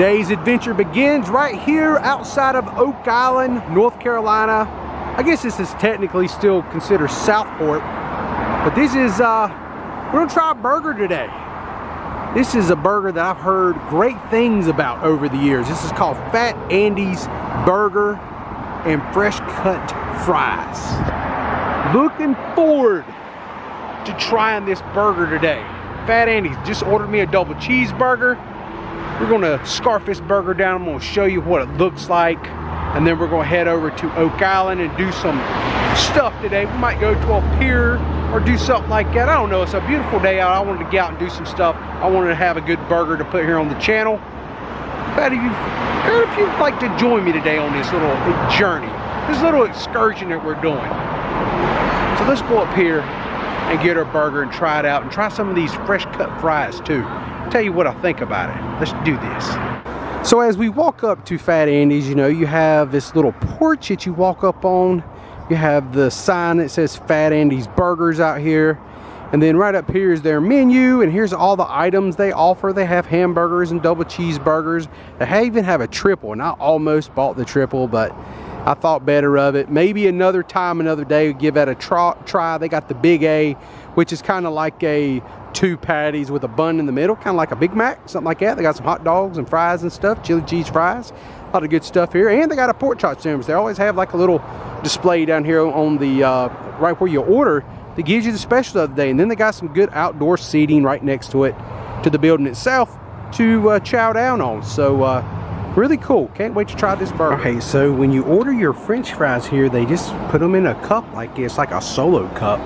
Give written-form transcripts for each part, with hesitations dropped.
Today's adventure begins right here outside of Oak Island, North Carolina. I guess this is technically still considered Southport, but this is, we're gonna try a burger today. This is a burger that I've heard great things about over the years. This is called Fat Andy's Burger and Fresh Cut Fries. Looking forward to trying this burger today. Fat Andy's just ordered me a double cheeseburger. We're gonna scarf this burger down. I'm gonna show you what it looks like. And then we're gonna head over to Oak Island and do some stuff today. We might go to a pier or do something like that. I don't know, it's a beautiful day out. I wanted to get out and do some stuff. I wanted to have a good burger to put here on the channel. But if you'd like to join me today on this little journey, this little excursion that we're doing. So let's go up here and get our burger and try it out and try some of these fresh cut fries too. Tell you what I think about it. Let's do this. So as we walk up to Fat Andy's, you know, you have this little porch that you walk up on. You have the sign that says Fat Andy's Burgers out here. And then right up here is their menu, and here's all the items they offer. They have hamburgers and double cheeseburgers. They even have a triple, and I almost bought the triple, but I thought better of it. Maybe another time, another day, give that a try. They got the Big A, which is kind of like a 2 patties with a bun in the middle, kind of like a Big Mac, something like that. They got some hot dogs and fries and stuff, chili cheese fries, a lot of good stuff here. And they got a pork chop sandwich. They always have like a little display down here on the right where you order that gives you the special of the day. And then they got some good outdoor seating right next to it, to the building itself, to chow down on. So really cool. Can't wait to try this burger. Okay, so when you order your French fries here, they just put them in a cup like it's like a solo cup.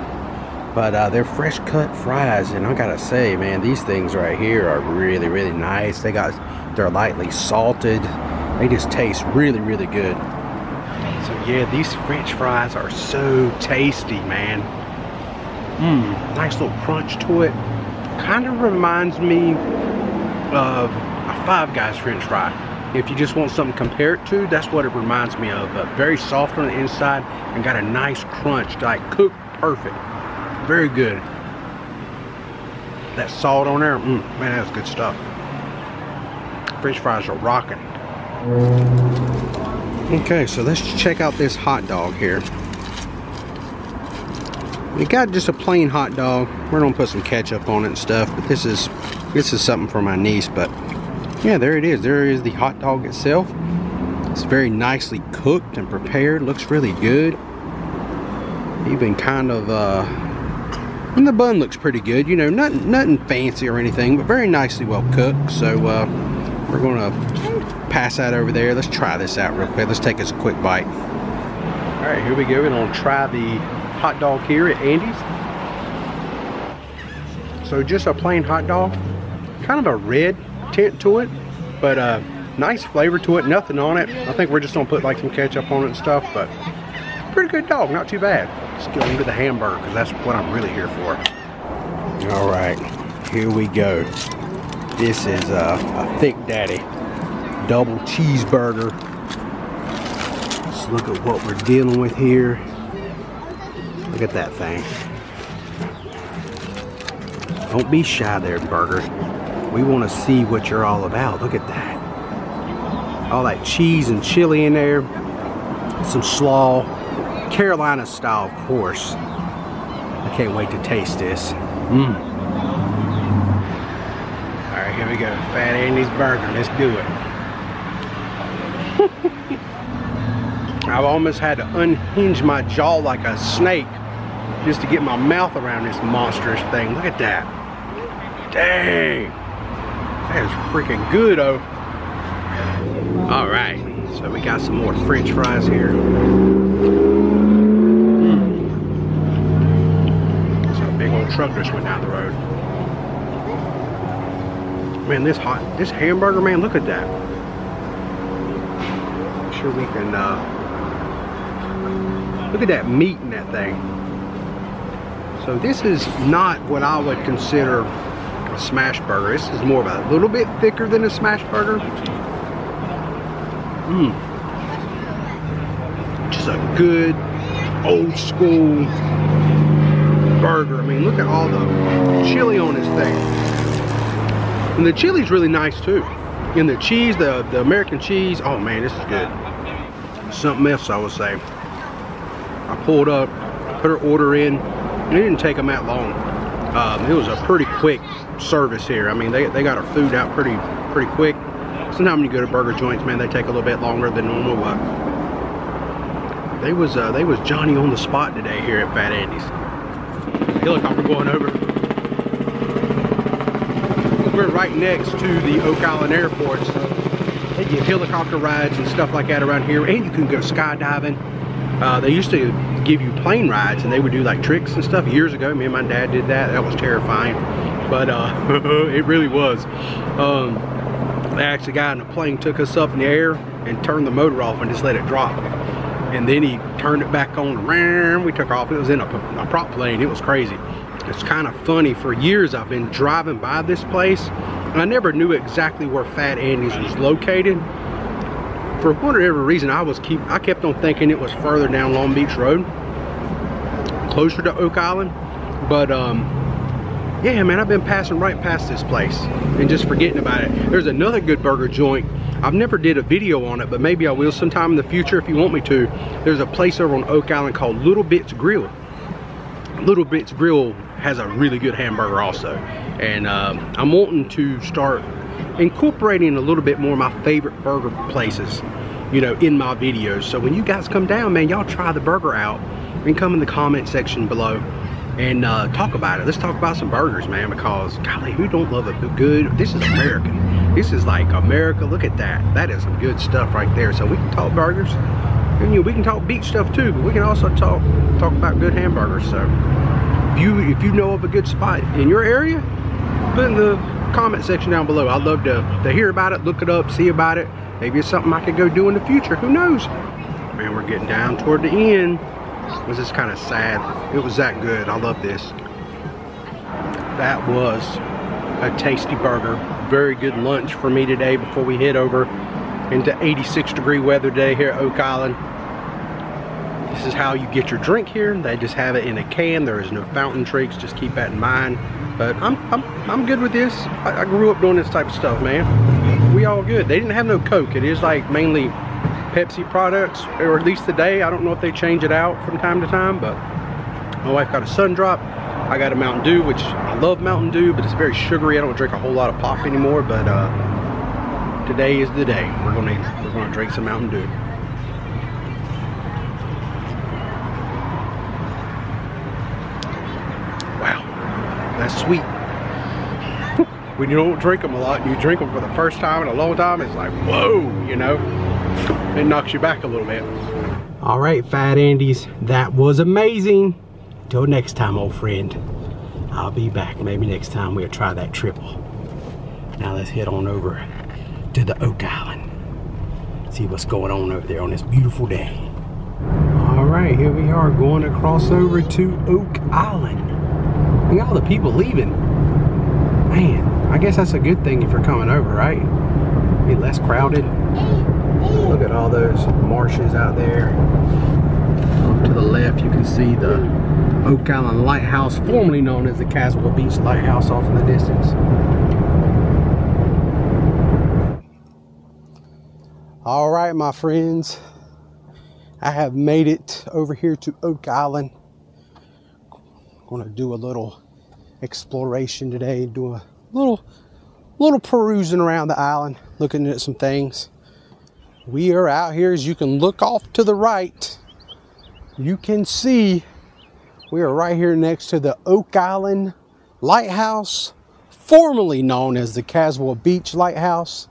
But they're fresh cut fries, and I gotta say, man, these things right here are really, really nice. They're lightly salted. They just taste really, really good. So yeah, these French fries are so tasty, man. Nice little crunch to it. Kind of reminds me of a Five Guys French fry. If you just want something to compare it to, that's what it reminds me of. Very soft on the inside and got a nice crunch, like cooked perfect. Very good. That salt on there, man, that's good stuff. French fries are rocking. Okay, so let's check out this hot dog here. We got just a plain hot dog. We're gonna put some ketchup on it and stuff, but this is something for my niece. But yeah, there it is. There is the hot dog itself. It's very nicely cooked and prepared. Looks really good. Even kind of and the bun looks pretty good, you know, nothing fancy or anything, but very nicely well cooked. So we're gonna pass that over there. Let's try this out real quick. Let's take us a quick bite. All right, here we go. We're gonna try the hot dog here at Andy's. So just a plain hot dog, kind of a red tint to it, but nice flavor to it, nothing on it. I think we're just gonna put like some ketchup on it and stuff, but pretty good dog, not too bad. Let's get into the hamburger, because that's what I'm really here for. All right, here we go. This is a Thick Daddy double cheeseburger. Let's look at what we're dealing with here. Look at that thing. Don't be shy there, burger. We want to see what you're all about. Look at that. All that cheese and chili in there. Some slaw. Carolina style, of course. I can't wait to taste this. Alright, here we go. Fat Andy's Burger. Let's do it. I've almost had to unhinge my jaw like a snake just to get my mouth around this monstrous thing. Look at that. Dang. That is freaking good, oh. Alright, so we got some more French fries here. Truck just went down the road. Man, this hamburger, man, look at that. I'm sure we can look at that meat in that thing. So this is not what I would consider a smash burger. This is more of a little bit thicker than a smash burger. Just a good old school burger. I mean, look at all the chili on this thing. And the chili's really nice too. And the cheese, the American cheese, oh man, this is good. Something else I would say. I pulled up, put her order in, and it didn't take them that long. It was a pretty quick service here. I mean, they got our food out pretty quick. Sometimes when you go to burger joints, man, they take a little bit longer than normal, but they was Johnny on the spot today here at Fat Andy's. Helicopter going over. We're right next to the Oak Island airports. They give helicopter rides and stuff like that around here, and you can go skydiving. They used to give you plane rides, and they would do like tricks and stuff. Years ago, me and my dad did that. That was terrifying, but it really was. They actually got in a plane, took us up in the air, and turned the motor off and just let it drop. And then he turned it back on. We took off. It was in a prop plane. It was crazy. It's kind of funny. For years, I've been driving by this place, and I never knew exactly where Fat Andy's was located. For whatever reason, I kept on thinking it was further down Long Beach Road, closer to Oak Island. But yeah, man, I've been passing right past this place and just forgetting about it. There's another good burger joint. I've never did a video on it, but maybe I will sometime in the future if you want me to. There's a place over on Oak Island called Little Bits Grill. Little Bits Grill has a really good hamburger also, and I'm wanting to start incorporating a little bit more of my favorite burger places, you know, in my videos. So when you guys come down, man, y'all try the burger out and come in the comment section below and talk about it. Let's talk about some burgers, man, because golly, who don't love a good, this is American. This is like America. Look at that. That is some good stuff right there. So we can talk burgers, and you know, we can talk beach stuff too, but we can also talk about good hamburgers. So if you know of a good spot in your area, put in the comment section down below. I'd love to hear about it, look it up, see about it. Maybe it's something I could go do in the future. Who knows? Man, we're getting down toward the end. This is kind of sad. It was that good. I love this. That was a tasty burger. Very good lunch for me today before we head over into 86-degree weather today here at Oak Island. This is how you get your drink here. They just have it in a can. There is no fountain drinks. Just keep that in mind. But I'm good with this. I grew up doing this type of stuff, man. We all good. They didn't have no Coke. It is like mainly Pepsi products, or at least today. I don't know if they change it out from time to time, but my wife got a Sun Drop. I got a Mountain Dew, which I love Mountain Dew, but it's very sugary. I don't drink a whole lot of pop anymore, but today is the day. We're gonna drink some Mountain Dew. Wow, that's sweet. When you don't drink them a lot, and you drink them for the first time in a long time, it's like, whoa, you know? It knocks you back a little bit. All right, Fat Andy's, that was amazing. Till next time, old friend. I'll be back. Maybe next time we'll try that triple. Now let's head on over to the Oak Island. See what's going on over there on this beautiful day. All right, here we are going across over to Oak Island. Look at all the people leaving. Man, I guess that's a good thing if you're coming over, right? Be less crowded. Look at all those marshes out there. Off to the left, you can see the Oak Island Lighthouse, formerly known as the Casell Beach Lighthouse, off in the distance. All right, my friends, I have made it over here to Oak Island. I'm gonna do a little exploration today, do a little perusing around the island, looking at some things. We are out here. As you can look off to the right, you can see we are right here next to the Oak Island Lighthouse, formerly known as the Casell Beach Lighthouse.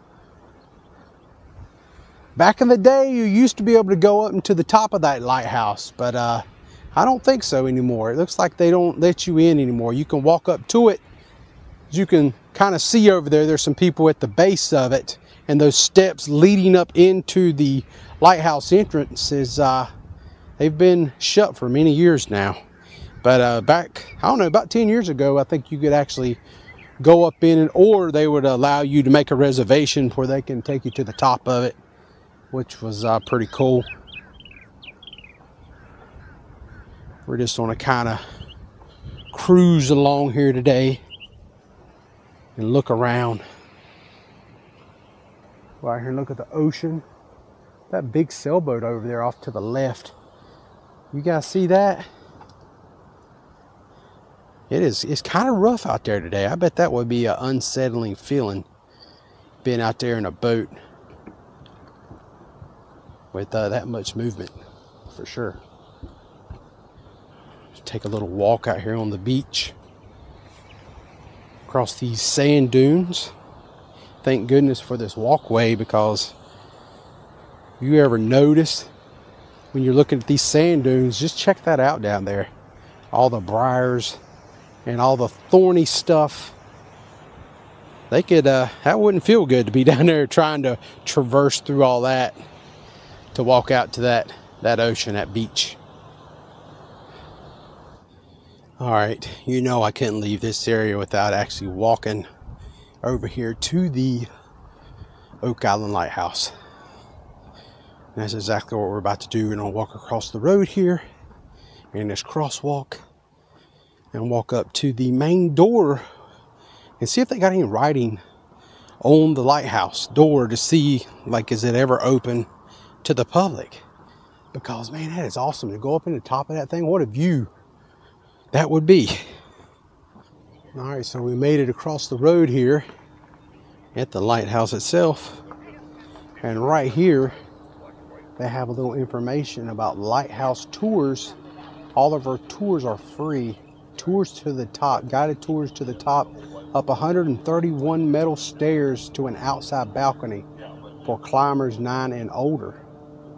Back in the day, you used to be able to go up into the top of that lighthouse, but I don't think so anymore. It looks like they don't let you in anymore. You can walk up to it. As you can kind of see over there, there's some people at the base of it, and those steps leading up into the lighthouse entrance is they've been shut for many years now. But back, I don't know, about 10 years ago, I think you could actually go up in it, or they would allow you to make a reservation where they can take you to the top of it, which was pretty cool. We're just going to kind of cruise along here today and look around. Go out here and look at the ocean. That big sailboat over there off to the left. You guys see that? It's kind of rough out there today. I bet that would be an unsettling feeling, being out there in a boat with that much movement, for sure. Take a little walk out here on the beach, across these sand dunes. Thank goodness for this walkway, because you ever notice when you're looking at these sand dunes, just check that out down there. All the briars and all the thorny stuff. They could, that wouldn't feel good to be down there trying to traverse through all that to walk out to that ocean, that beach. All right, you know I couldn't leave this area without actually walking over here to the Oak Island Lighthouse. And that's exactly what we're about to do. We're gonna walk across the road here in this crosswalk and walk up to the main door and see if they got any writing on the lighthouse door to see, like, is it ever open to the public? Because man, that is awesome to go up in the top of that thing. What a view that would be. All right, so we made it across the road here at the lighthouse itself, and right here they have a little information about Lighthouse Tours. All of our tours are free. Tours to the top, guided tours to the top, up 131 metal stairs to an outside balcony for climbers 9 and older.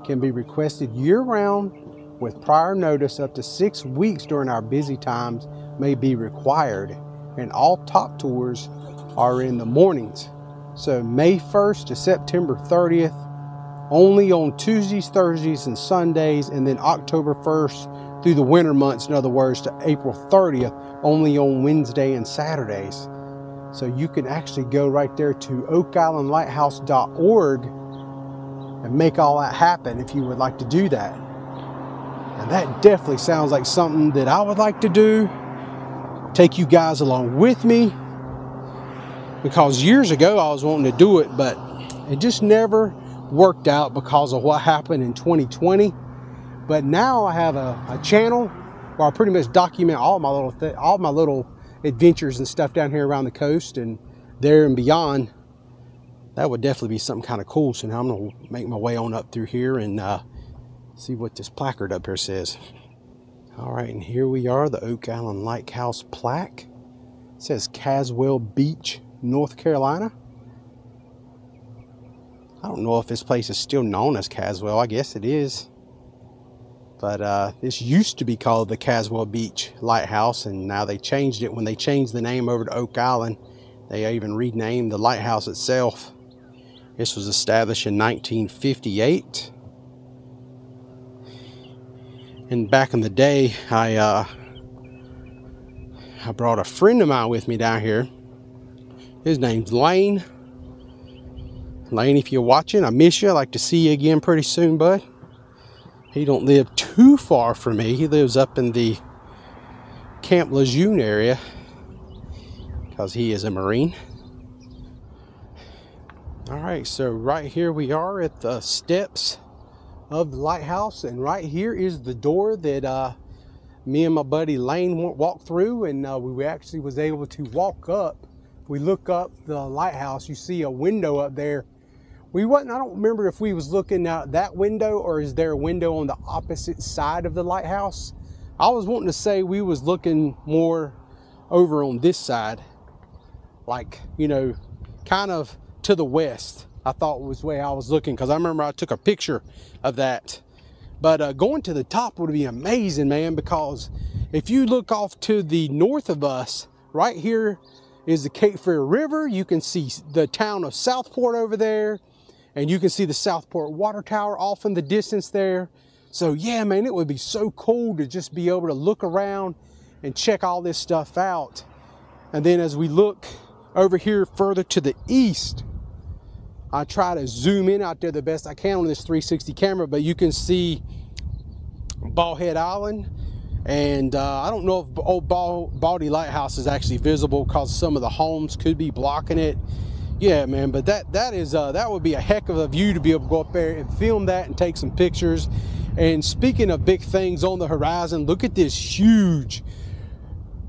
Can be requested year-round with prior notice. Up to 6 weeks during our busy times may be required, and all top tours are in the mornings. So May 1st to September 30th, only on Tuesdays, Thursdays, and Sundays, and then October 1st through the winter months, in other words, to April 30th, only on Wednesday and Saturdays. So you can actually go right there to oakislandlighthouse.org and make all that happen if you would like to do that. And that definitely sounds like something that I would like to do. Take you guys along with me, because years ago I was wanting to do it, but it just never worked out because of what happened in 2020. But now I have a channel where I pretty much document all my little adventures and stuff down here around the coast and there and beyond. That would definitely be something kind of cool. So now I'm gonna make my way on up through here and see what this placard up here says. All right, and here we are, the Oak Island Lighthouse plaque. It says Casell Beach, North Carolina. I don't know if this place is still known as Casell. I guess it is. But this used to be called the Casell Beach Lighthouse, and now they changed it. When they changed the name over to Oak Island, they even renamed the lighthouse itself. This was established in 1958. And back in the day, I brought a friend of mine with me down here. His name's Lane. Lane, if you're watching, I miss you. I'd like to see you again pretty soon, bud. He don't live too far from me. He lives up in the Camp Lejeune area because he is a Marine. All right, so right here we are at the steps of the lighthouse, and right here is the door that me and my buddy Lane walked through, and we actually was able to walk up. We look up the lighthouse, you see a window up there. I don't remember if we was looking out that window or is there a window on the opposite side of the lighthouse. I was wanting to say we was looking more over on this side, like, you know, kind of to the west. I thought was the way I was looking, because I remember I took a picture of that. But going to the top would be amazing, man, because if you look off to the north of us, right here is the Cape Fear River. You can see the town of Southport over there, and you can see the Southport water tower off in the distance there. So yeah, man, it would be so cool to just be able to look around and check all this stuff out. And then as we look over here further to the east, I try to zoom in out there the best I can on this 360 camera, but you can see Bald Head Island. And I don't know if Old Baldy Lighthouse is actually visible because some of the homes could be blocking it. Yeah, man, but that would be a heck of a view to be able to go up there and film that and take some pictures. And speaking of big things on the horizon, look at this huge,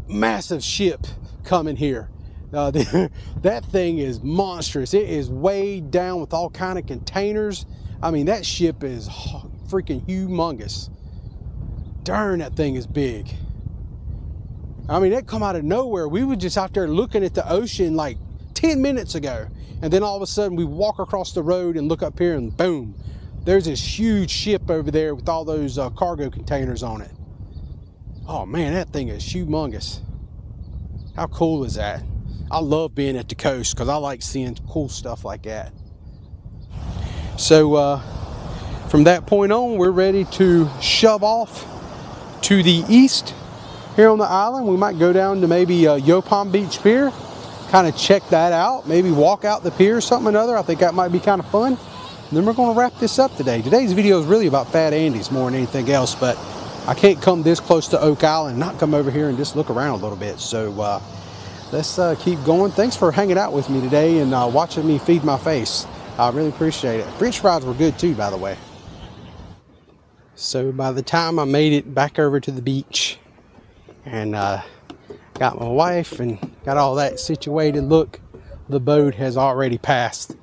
massive ship coming here. That thing is monstrous. It is weighed down with all kind of containers. I mean, that ship is freaking humongous. Darn, that thing is big. I mean, it come out of nowhere. We were just out there looking at the ocean like 10 minutes ago, and then all of a sudden we walk across the road and look up here and boom, there's this huge ship over there with all those cargo containers on it. Oh man, that thing is humongous. How cool is that? I love being at the coast because I like seeing cool stuff like that. So from that point on, we're ready to shove off to the east here on the island. We might go down to maybe Yopon Beach Pier, kind of check that out, maybe walk out the pier or something or another. I think that might be kind of fun. And then we're going to wrap this up today. Today's video is really about Fat Andy's more than anything else, but I can't come this close to Oak Island and not come over here and just look around a little bit. So let's keep going. Thanks for hanging out with me today and watching me feed my face. I really appreciate it. French fries were good too, by the way. So by the time I made it back over to the beach and got my wife and got all that situated, look, the boat has already passed.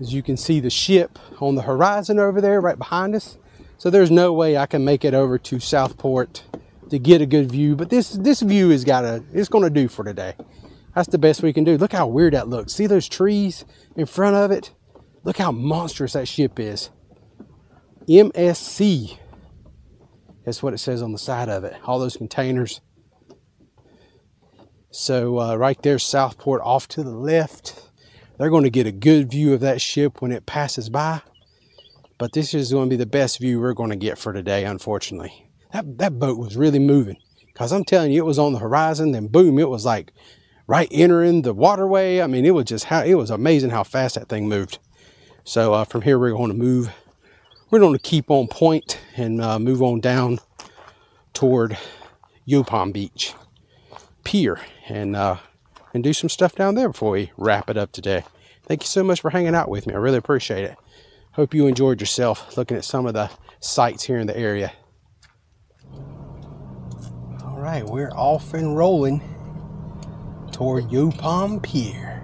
As you can see, the ship on the horizon over there right behind us. So there's no way I can make it over to Southport to get a good view, but this view is it's gonna do for today. That's the best we can do. Look how weird that looks. See those trees in front of it? Look how monstrous that ship is. MSC. That's what it says on the side of it. All those containers. So right there, Southport off to the left. They're going to get a good view of that ship when it passes by. But this is going to be the best view we're going to get for today, unfortunately. That boat was really moving. Because I'm telling you, it was on the horizon, then boom, it was like right entering the waterway. I mean, it was amazing how fast that thing moved. So from here, we're going to move. We're going to keep on point and move on down toward Yopon Beach Pier and do some stuff down there before we wrap it up today. Thank you so much for hanging out with me. I really appreciate it. Hope you enjoyed yourself looking at some of the sights here in the area. All right, we're off and rolling toward Yopon Pier.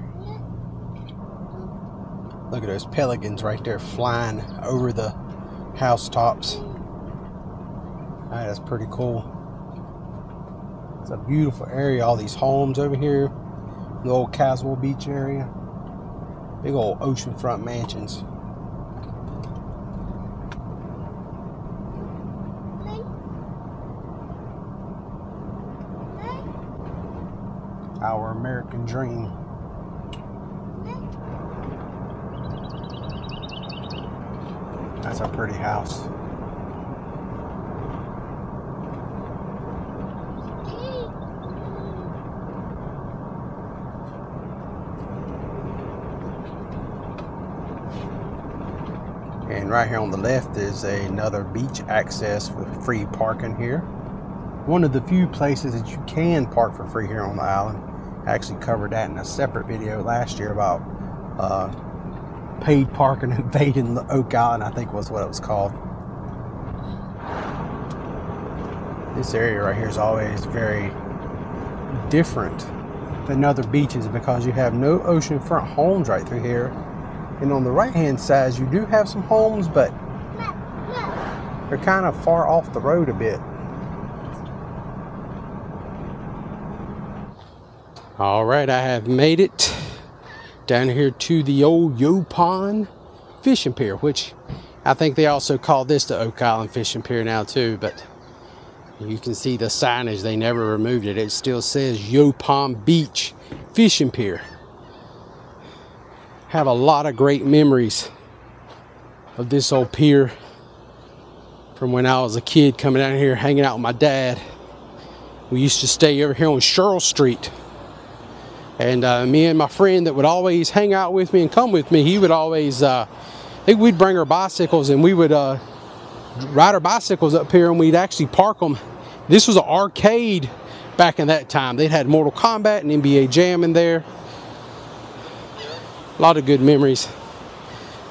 Look at those pelicans right there flying over the housetops. That is pretty cool. It's a beautiful area. All these homes over here. The old Casell Beach area. Big old oceanfront mansions. Our American dream. That's a pretty house. And right here on the left is another beach access with free parking here. One of the few places that you can park for free here on the island. I actually covered that in a separate video last year about paid parking invading the Oak Island, I think was what it was called. This area right here is always very different than other beaches because you have no oceanfront homes right through here. And on the right hand side, you do have some homes, but they're kind of far off the road a bit. All right, I have made it down here to the old Yopon Fishing Pier, which I think they also call this the Oak Island Fishing Pier now too, but you can see the signage, they never removed it. It still says Yopon Beach Fishing Pier. Have a lot of great memories of this old pier from when I was a kid coming down here hanging out with my dad. We used to stay over here on Cheryl Street. And me and my friend that would always hang out with me and come with me, he would always, I think we'd bring our bicycles and we would ride our bicycles up here and we'd actually park them. This was an arcade back in that time. They had Mortal Kombat and NBA Jam in there. A lot of good memories.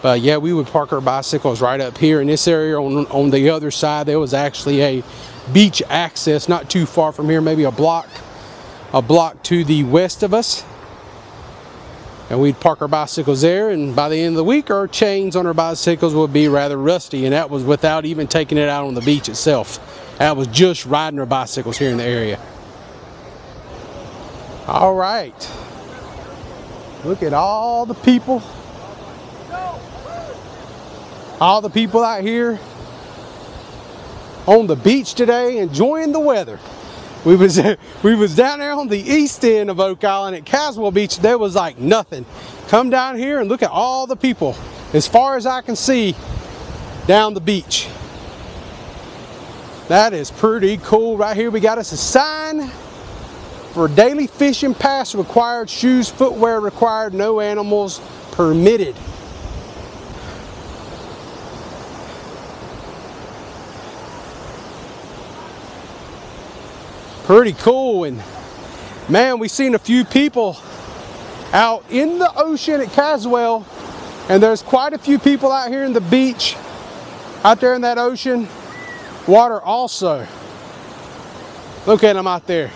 But yeah, we would park our bicycles right up here in this area. On the other side, there was actually a beach access not too far from here, maybe a block to the west of us. And we'd park our bicycles there, and by the end of the week, our chains on our bicycles would be rather rusty, and that was without even taking it out on the beach itself. That was just riding our bicycles here in the area. All right. Look at all the people. All the people out here on the beach today enjoying the weather. We was down there on the east end of Oak Island at Casell Beach. There was like nothing. Come down here and look at all the people, as far as I can see, down the beach. That is pretty cool. Right here we got us a sign for daily fishing pass required, shoes, footwear required, no animals permitted. Pretty cool. And man, we seen a few people out in the ocean at Casell, and there's quite a few people out here in the beach, out there in that ocean water also. Look at them out there.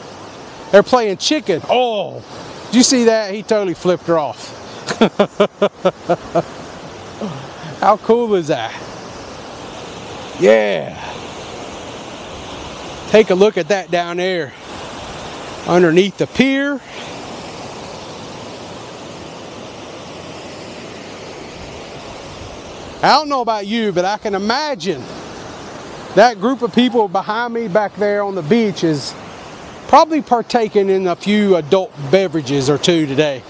They're playing chicken. Oh, did you see that? He totally flipped her off. How cool is that? Yeah. Take a look at that down there underneath the pier. I don't know about you, but I can imagine that group of people behind me back there on the beach is probably partaking in a few adult beverages or two today.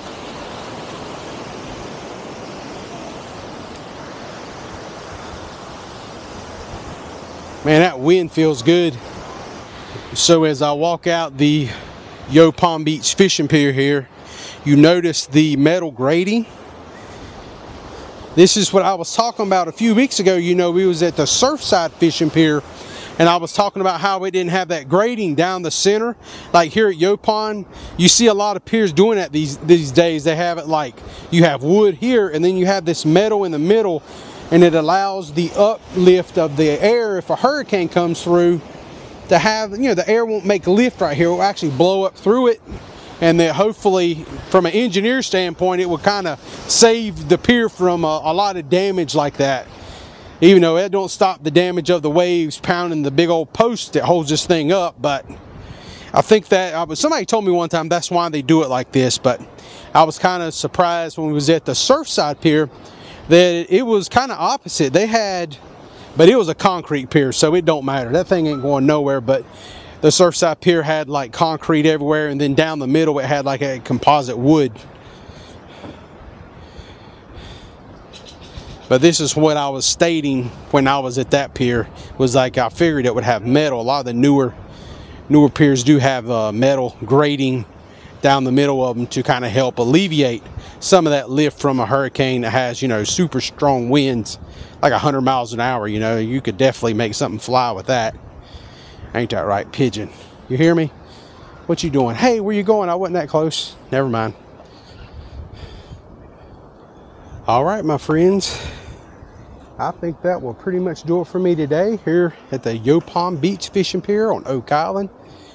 Man, that wind feels good. So as I walk out the Yopon Beach fishing pier here, you notice the metal grating. This is what I was talking about a few weeks ago. You know, we was at the Surfside fishing pier, and I was talking about how we didn't have that grating down the center. Like here at Yopon, you see a lot of piers doing that these days. They have it like you have wood here, and then you have this metal in the middle, and it allows the uplift of the air if a hurricane comes through to have, you know, the air won't make lift right here. It will actually blow up through it, and then hopefully from an engineer standpoint, it will kind of save the pier from a lot of damage like that. Even though it don't stop the damage of the waves pounding the big old post that holds this thing up. But I think that somebody told me one time that's why they do it like this. But I was kind of surprised when we was at the Surfside pier that it was kind of opposite. They had, but it was a concrete pier, so it don't matter. That thing ain't going nowhere. But the Surfside pier had like concrete everywhere, and then down the middle it had like a composite wood. But this is what I was stating when I was at that pier, was like I figured it would have metal. A lot of the newer piers do have metal grating down the middle of them to kind of help alleviate some of that lift from a hurricane that has, you know, super strong winds, like 100 miles an hour. You know, you could definitely make something fly with that. Ain't that right, pigeon? You hear me? What you doing? Hey, where you going? I wasn't that close. Never mind. All right, my friends. I think that will pretty much do it for me today here at the Yopon Beach Fishing Pier on Oak Island.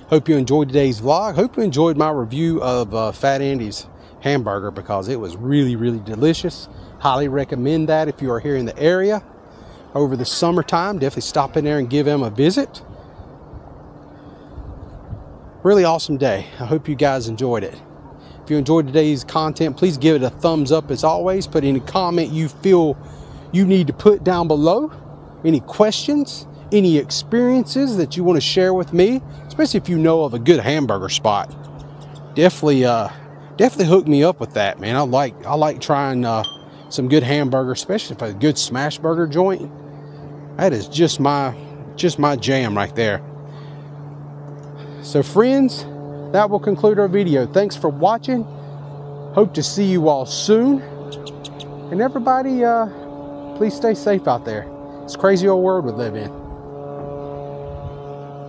Hope you enjoyed today's vlog. Hope you enjoyed my review of Fat Andy's hamburger, because it was really, really delicious. Highly recommend that if you are here in the area over the summertime. Definitely stop in there and give him a visit. Really awesome day. I hope you guys enjoyed it. If you enjoyed today's content, please give it a thumbs up as always. Put any comment you feel you need to put down below. Any questions, any experiences that you want to share with me, especially if you know of a good hamburger spot. Definitely hook me up with that, man. I like trying some good hamburger, especially if a good smash burger joint. That is just my jam right there. So friends, that will conclude our video. Thanks for watching. Hope to see you all soon. And everybody, please stay safe out there. It's a crazy old world we live in.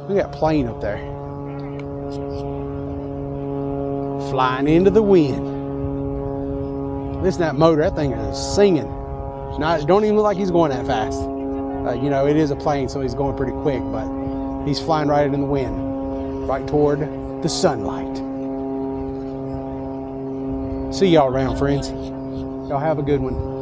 Look at that plane up there, flying into the wind. Listen to that motor. That thing is singing. It don't even look like he's going that fast. You know, it is a plane, so he's going pretty quick, but he's flying right in the wind, right toward the sunlight. See y'all around, friends. Y'all have a good one.